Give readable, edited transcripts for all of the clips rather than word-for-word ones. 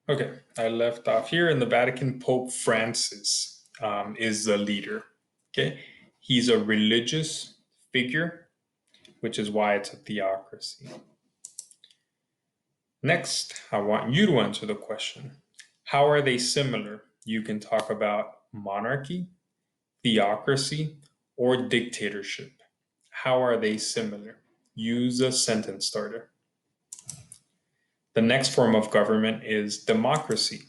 Okay, I left off here in the Vatican. Pope Francis is the leader. Okay, he's a religious figure, which is why it's a theocracy. Next, I want you to answer the question. How are they similar? You can talk about monarchy, theocracy, or dictatorship. How are they similar? Use a sentence starter. The next form of government is democracy.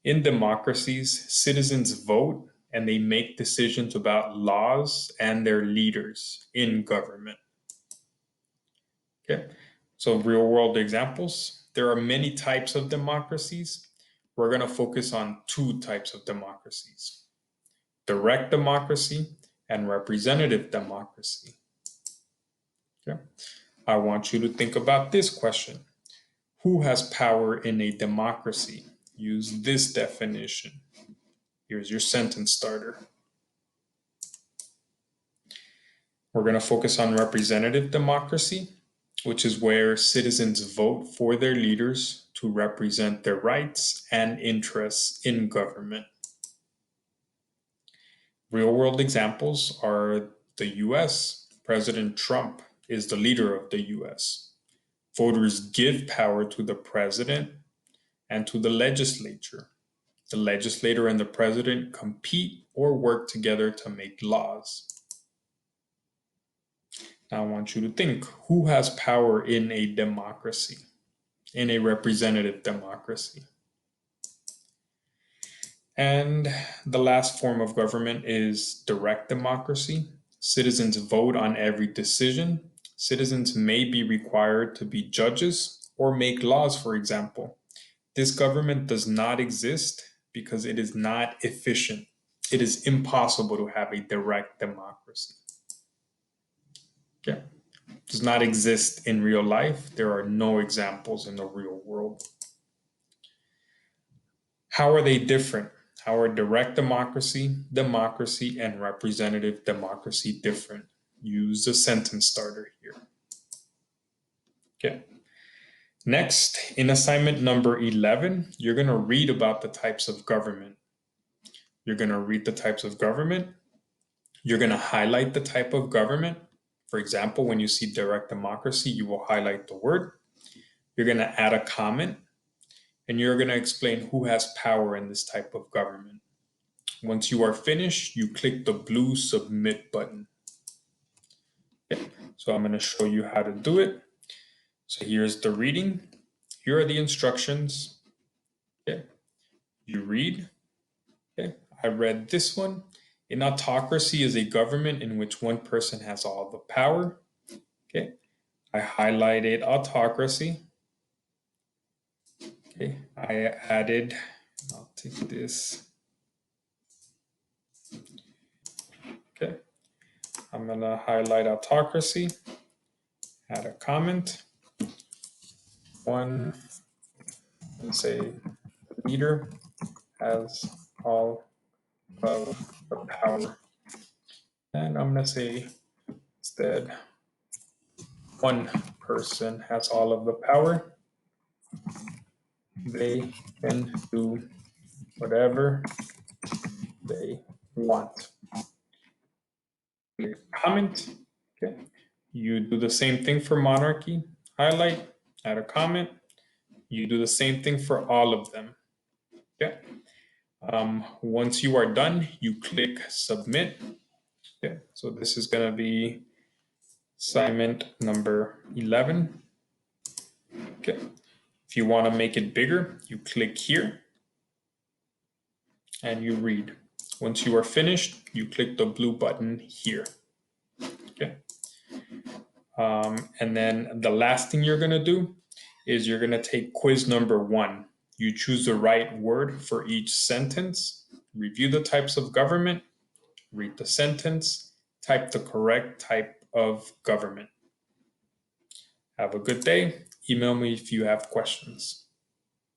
In democracies, citizens vote and they make decisions about laws and their leaders in government. Okay, so real world examples. There are many types of democracies. We're going to focus on two types of democracies: direct democracy and representative democracy. Okay, I want you to think about this question. Who has power in a democracy? Use this definition. Here's your sentence starter. We're going to focus on representative democracy, which is where citizens vote for their leaders to represent their rights and interests in government. Real world examples are the US. President Trump is the leader of the US. Voters give power to the president and to the legislature. The legislator and the president compete or work together to make laws. Now I want you to think, who has power in a democracy, in a representative democracy? And the last form of government is direct democracy. Citizens vote on every decision. Citizens may be required to be judges or make laws, for example. This government does not exist because it is not efficient. It is impossible to have a direct democracy. Okay. Does not exist in real life. There are no examples in the real world. How are they different? How are direct democracy, democracy, and representative democracy different? Use the sentence starter here. Okay. Next, in assignment number 11, you're going to read about the types of government. You're going to read the types of government. You're going to highlight the type of government. For example, when you see direct democracy, you will highlight the word. You're going to add a comment, and you're going to explain who has power in this type of government. Once you are finished, you click the blue submit button. Okay. So I'm going to show you how to do it. So here's the reading. Here are the instructions. Okay. You read. Okay. I read this one. An autocracy is a government in which one person has all the power. Okay. I highlighted autocracy. Okay. I added, I'll take this. Okay. I'm going to highlight autocracy, add a comment. One, let's say, leader has all of the power. And I'm going to say instead, one person has all of the power. They can do whatever they want. Comment. Okay. You do the same thing for monarchy. Highlight, add a comment. You do the same thing for all of them. Okay. Once you are done, you click submit. Okay. So this is going to be assignment number 11. Okay. If you want to make it bigger, you click here and you read. Once you are finished, you click the blue button here. Okay. And then the last thing you're going to do is you're going to take quiz number 1. You choose the right word for each sentence, review the types of government, read the sentence, type the correct type of government. Have a good day. Email me if you have questions.